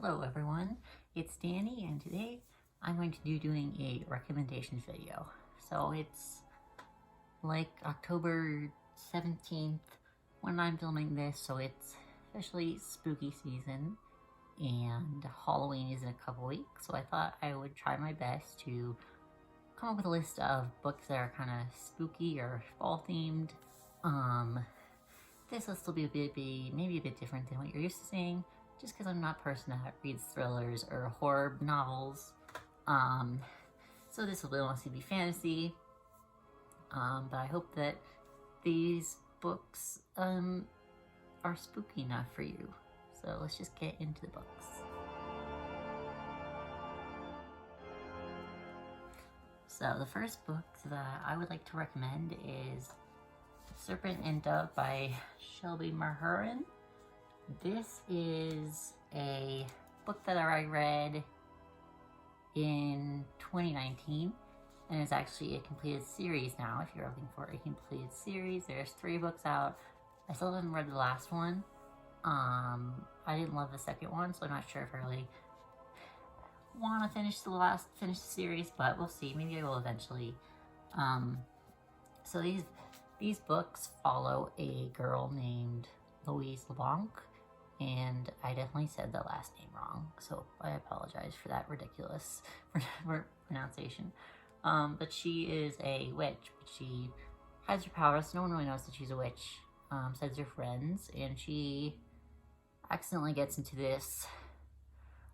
Hello everyone, it's Danny, and today I'm going to be doing a recommendations video. So it's like October 17th when I'm filming this, so it's officially spooky season and Halloween is in a couple weeks, so I thought I would try my best to come up with a list of books that are kind of spooky or fall themed. This list will be maybe a bit different than what you're used to seeing, just because I'm not a person that reads thrillers or horror novels. So this will mostly be fantasy, but I hope that these books are spooky enough for you. So let's just get into the books. So the first book that I would like to recommend is Serpent and Dove by Shelby Mahurin. This is a book that I read in 2019, and it's actually a completed series now. If you're looking for a completed series, there's 3 books out. I still haven't read the last one. I didn't love the second one, so I'm not sure if I really want to finish the series, but we'll see. Maybe I will eventually. So these books follow a girl named Louise LeBlanc, and I definitely said the last name wrong, so I apologize for that ridiculous pronunciation. But she is a witch, but she has her powers. No one really knows that she's a witch, besides her friends, and she accidentally gets into this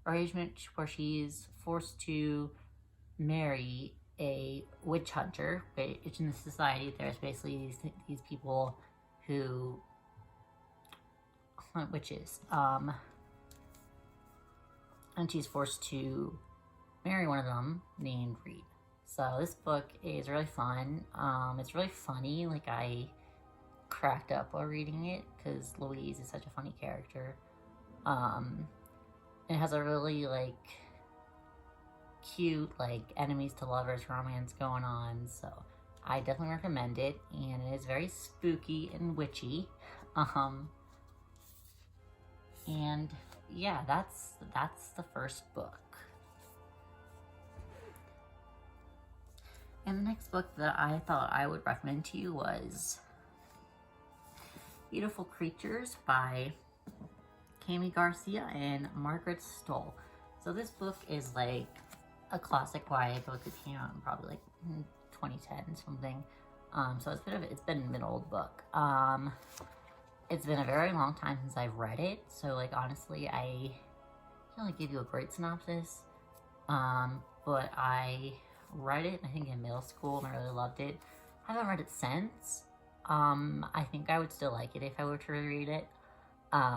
arrangement where she's forced to marry a witch hunter, which in the society there's basically these people who hunt witches, and she's forced to marry one of them named Reed. So this book is really fun. It's really funny. Like, I cracked up while reading it because Louise is such a funny character. It has a really cute enemies to lovers romance going on, so I definitely recommend it, and it is very spooky and witchy. And yeah, that's the first book. And the next book that I thought I would recommend to you was Beautiful Creatures by Garcia and Margret Stohl. So this book is like a classic YA book that came out in probably 2010 something. So it's been an old book. It's been a very long time since I've read it, so honestly I can't really give you a great synopsis. But I read it, I think, in middle school, and I really loved it. I haven't read it since. I think I would still like it if I were to reread it. But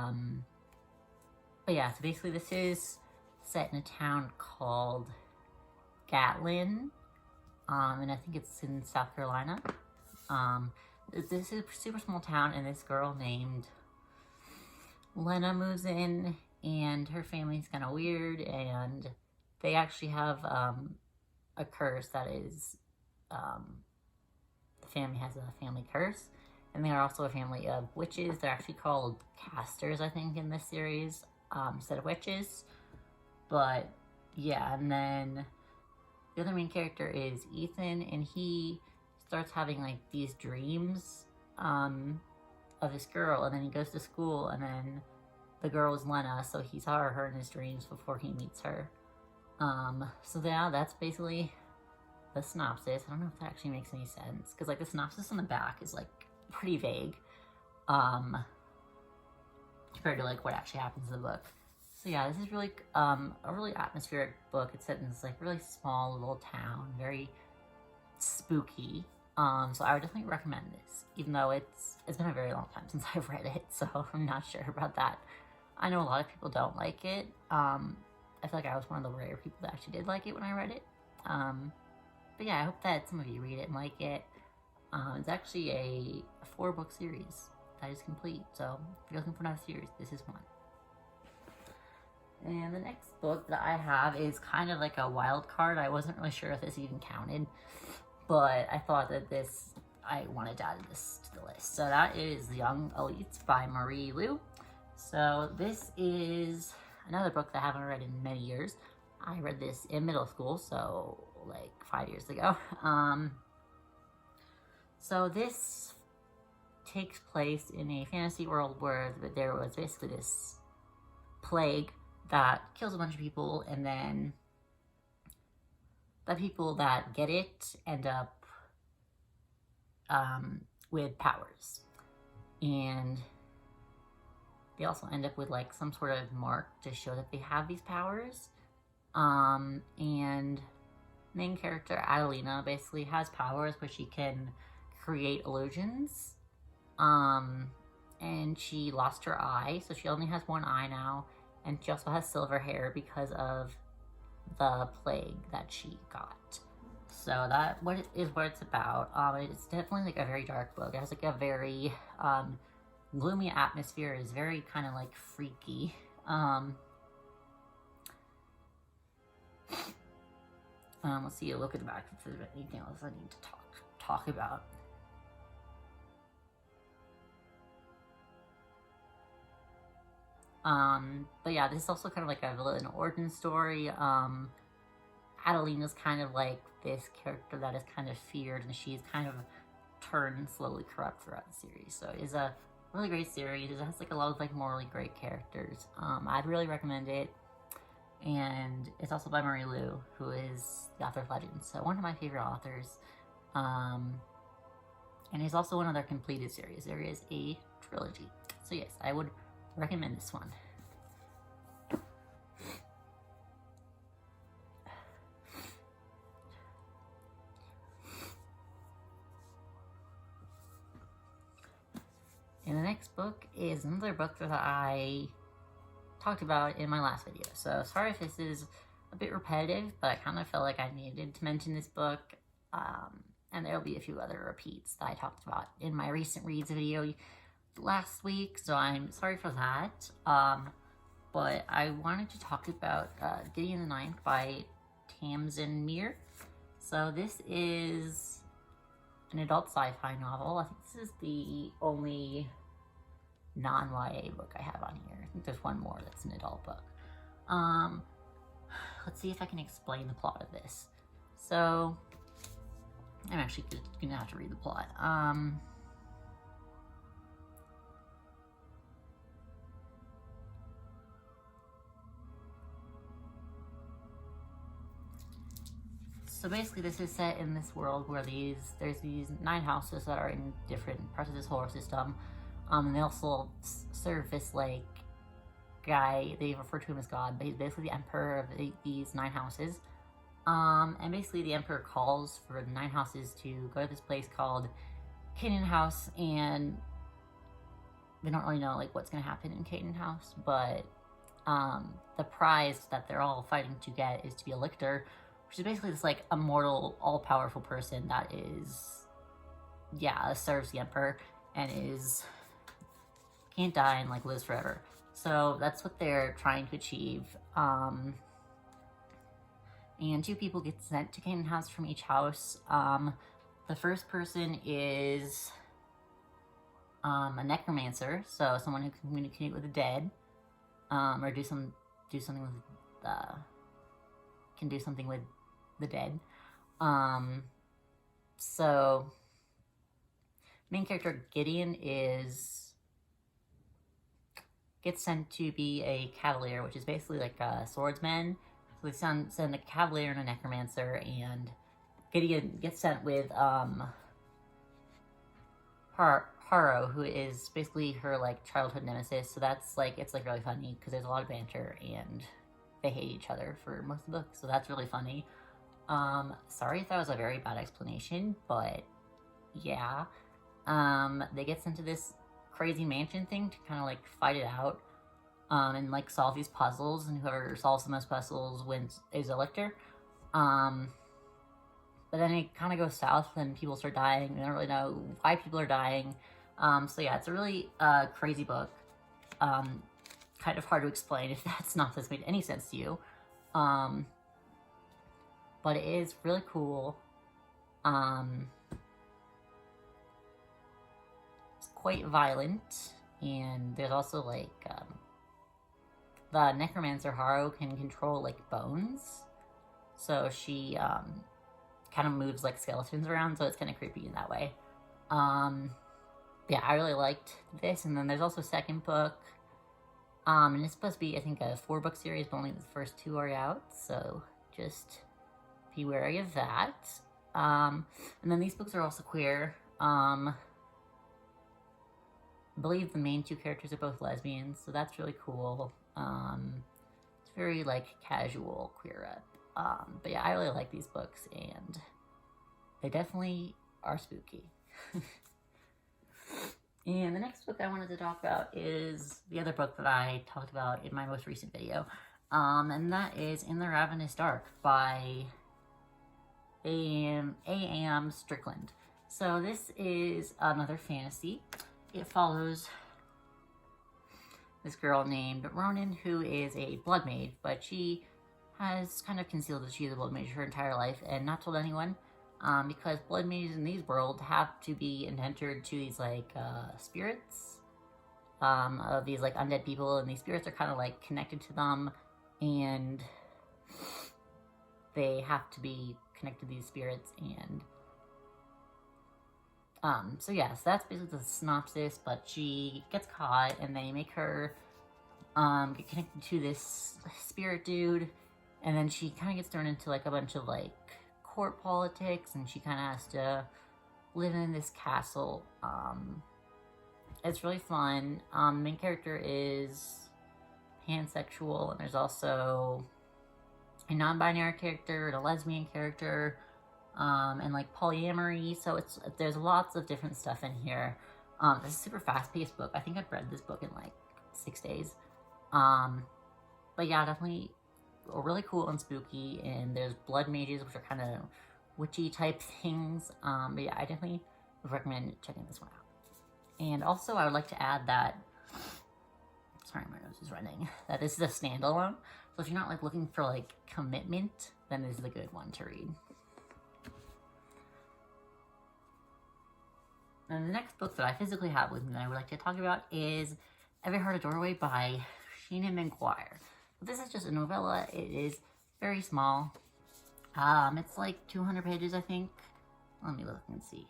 yeah, so basically this is set in a town called Gatlin, and I think it's in South Carolina. This is a super small town, and this girl named Lena moves in, and her family's kind of weird, and they actually have a curse that is, the family has a family curse, and they are also a family of witches. They're actually called casters, I think, in this series, instead of witches. But yeah, and then the other main character is Ethan, and he starts having these dreams of this girl, and then he goes to school, and then the girl is Lena, so he saw her in his dreams before he meets her. So yeah, that's basically the synopsis. I don't know if that actually makes any sense, because the synopsis on the back is pretty vague compared to what actually happens in the book. So yeah, this is really a really atmospheric book. It's set in this really small little town, very spooky. So I would definitely recommend this, even though it's been a very long time since I've read it, so I'm not sure about that. I know a lot of people don't like it. I feel like I was one of the rare people that actually did like it when I read it. But yeah, I hope that some of you read it and like it. It's actually a 4-book series that is complete, so if you're looking for another series, this is one. And the next book that I have is kind of like a wild card. I wasn't really sure if this even counted, but I thought that I wanted to add this to the list. So that is The Young Elites by Marie Lu. So this is another book that I haven't read in many years. I read this in middle school, so like 5 years ago. So this takes place in a fantasy world where there was basically this plague that kills a bunch of people, and then the people that get it end up with powers. And they also end up with like some sort of mark to show that they have these powers. And main character Adelina basically has powers where she can create illusions. And she lost her eye, so she only has one eye now, and she also has silver hair because of the plague that she got. So that is what it's about. It's definitely like a very dark book. It has like a very gloomy atmosphere. It's very kind of like freaky. Let's see. Look at the back if there's anything else I need to talk about. But yeah, this is also kind of like a villain origin story. Adelina's kind of like this character that is kind of feared, and she's kind of turned slowly corrupt throughout the series. So it is a really great series. It has like a lot of like morally great characters. I'd really recommend it. And it's also by Marie Lu, who is the author of Legends, so one of my favorite authors. And it's also one of their completed series. There is a trilogy. So yes, I would recommend this one. And the next book is another book that I talked about in my last video. So sorry if this is a bit repetitive, but I kind of felt like I needed to mention this book. And there'll be a few other repeats that I talked about in my recent reads video last week, so I'm sorry for that. But I wanted to talk about Gideon the Ninth by Tamsyn Muir. So this is an adult sci-fi novel. I think this is the only non-YA book I have on here. I think there's one more that's an adult book. Let's see if I can explain the plot of this. So I'm actually gonna have to read the plot. So basically this is set in this world where there's these 9 houses that are in different parts of this solar system. And they also serve this like guy, they refer to him as God, but he's basically the emperor of these 9 houses. And basically the emperor calls for the 9 houses to go to this place called Canaan House, and they don't really know like what's gonna happen in Canaan House, but the prize that they're all fighting to get is to be a lictor, which is basically this like immortal, all-powerful person that is, serves the emperor and can't die and like lives forever. So that's what they're trying to achieve. And 2 people get sent to Canaan House from each house. The first person is a necromancer, so someone who can communicate with the dead, or do something with the dead. So main character Gideon gets sent to be a cavalier, which is basically like a swordsman. So they send a cavalier and a necromancer, and Gideon gets sent with Haro, who is basically her like childhood nemesis. So that's like, it's like really funny because there's a lot of banter and they hate each other for most of the book. So that's really funny. Sorry if that was a very bad explanation, but yeah. They get sent to this crazy mansion thing to kind of like fight it out, and like solve these puzzles, and whoever solves the most puzzles is a lictor. But then it kind of goes south and people start dying. They don't really know why people are dying. So yeah, it's a really crazy book. Kind of hard to explain if that's not this made any sense to you. But it is really cool. It's quite violent, and there's also like the necromancer Haro can control, like, bones. So she, kind of moves, like, skeletons around, so it's kind of creepy in that way. Yeah, I really liked this, and then there's also a second book. And it's supposed to be, I think, a 4-book series, but only the first 2 are out, so just be wary of that. And then these books are also queer. I believe the main 2 characters are both lesbians, so that's really cool. It's very, like, casual queer up. But yeah, I really like these books, and they definitely are spooky. And the next book I wanted to talk about is the other book that I talked about in my most recent video. And that is In the Ravenous Dark by A.M Strickland. So this is another fantasy. It follows this girl named Ronan, who is a blood mage, but she has kind of concealed that she's a blood mage her entire life and not told anyone, because blood mages in these worlds have to be entered to these, like, spirits of these, like, undead people, and these spirits are kind of, like, connected to them, and they have to be connected to these spirits, and so yeah, so that's basically the synopsis. But she gets caught, and they make her get connected to this spirit dude, and then she kind of gets thrown into, like, a bunch of, like, court politics, and she kind of has to live in this castle. It's really fun. The main character is pansexual, and there's also a non-binary character and a lesbian character, and, like, polyamory, so there's lots of different stuff in here. It's a super fast-paced book. I think I've read this book in, like, 6 days. But yeah, definitely really cool and spooky, and there's blood mages, which are kind of witchy type things. But yeah, I definitely would recommend checking this one out. And also, I would like to add that, sorry, my nose is running, that this is a standalone, so if you're not, like, looking for, like, commitment, then this is a good one to read. And the next book that I physically have with me that I would like to talk about is Every Heart a Doorway by Seanan McGuire. This is just a novella. It is very small. It's like 200 pages, I think. Let me look and see.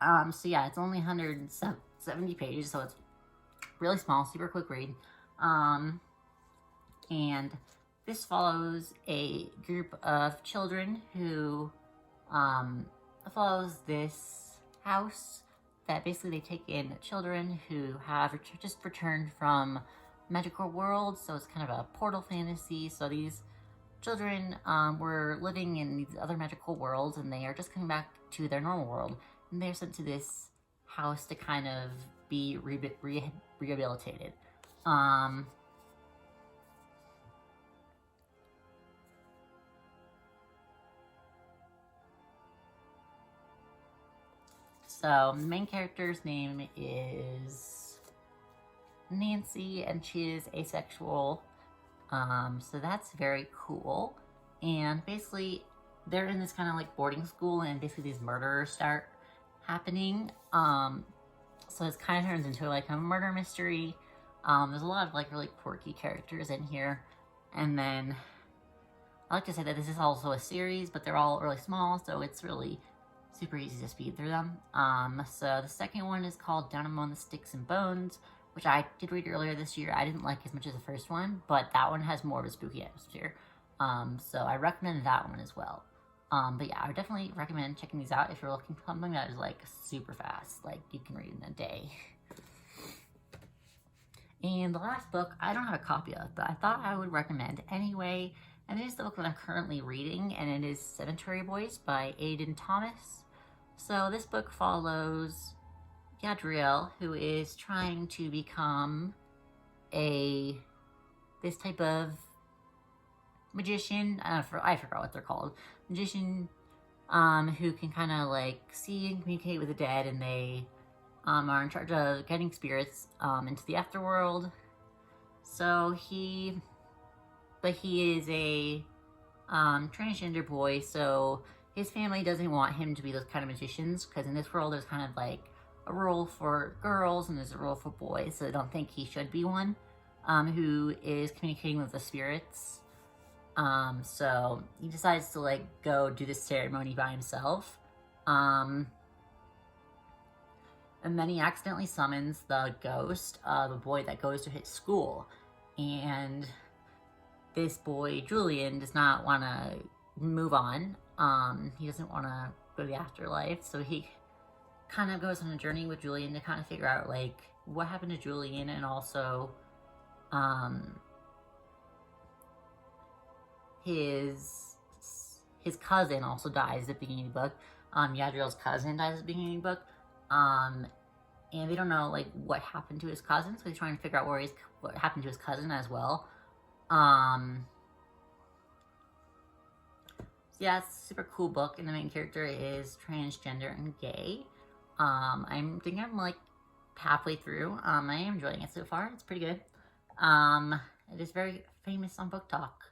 So yeah, it's only 170 pages, so it's really small, super quick read. And this follows a group of children who, follows this house that basically they take in children who have just returned from magical worlds, so it's kind of a portal fantasy. So these children were living in these other magical worlds, and they are just coming back to their normal world, and they're sent to this house to kind of be rehabilitated. So the main character's name is Nancy, and she is asexual. So that's very cool. And basically, they're in this kind of, like, boarding school, and basically these murderers start happening. So it kind of turns into, like, a murder mystery. There's a lot of, like, really quirky characters in here. And then I like to say that this is also a series, but they're all really small, so it's really super easy to speed through them. So the second one is called Down Among the Sticks and Bones, which I did read earlier this year. I didn't like as much as the first one, but that one has more of a spooky atmosphere. So I recommend that one as well. But yeah, I would definitely recommend checking these out if you're looking for something that is, like, super fast, like you can read in a day. And the last book, I don't have a copy of, but I thought I would recommend anyway, and it is the book that I'm currently reading, and it is Cemetery Boys by Aidan Thomas. So this book follows Gadriel, who is trying to become this type of magician. I forgot what they're called. Magician, who can kind of, like, see and communicate with the dead, and they are in charge of getting spirits into the afterworld. So he is a transgender boy, so his family doesn't want him to be those kind of magicians, because in this world there's kind of, like, a role for girls and there's a role for boys, so they don't think he should be one. who is communicating with the spirits. So he decides to like go do this ceremony by himself. And then he accidentally summons the ghost of a boy that goes to his school. And this boy, Julian, does not want to move on. He doesn't want to go to the afterlife. So he kind of goes on a journey with Julian to kind of figure out, like, what happened to Julian, and also, his cousin also dies at the beginning of the book. Yadriel's cousin dies at the beginning of the book. And they don't know, like, what happened to his cousin, so he's trying to figure out what happened to his cousin as well. So yeah, it's a super cool book, and the main character is transgender and gay. I think I'm, like, halfway through. I am enjoying it so far. It's pretty good. It is very famous on Book Talk.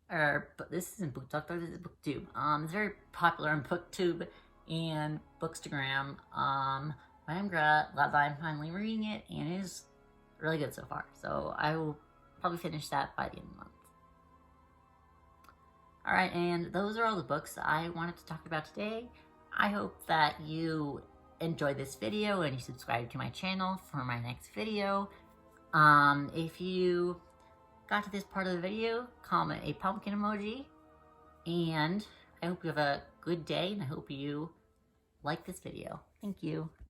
But this isn't Book Talk, this is BookTube. It's very popular on BookTube and Bookstagram. I'm glad that I'm finally reading it, and it is really good so far. So I will probably finish that by the end of the month. Alright, and those are all the books I wanted to talk about today. I hope that you enjoyed this video and you subscribe to my channel for my next video. If you got to this part of the video, comment a pumpkin emoji. And I hope you have a good day, and I hope you like this video. Thank you.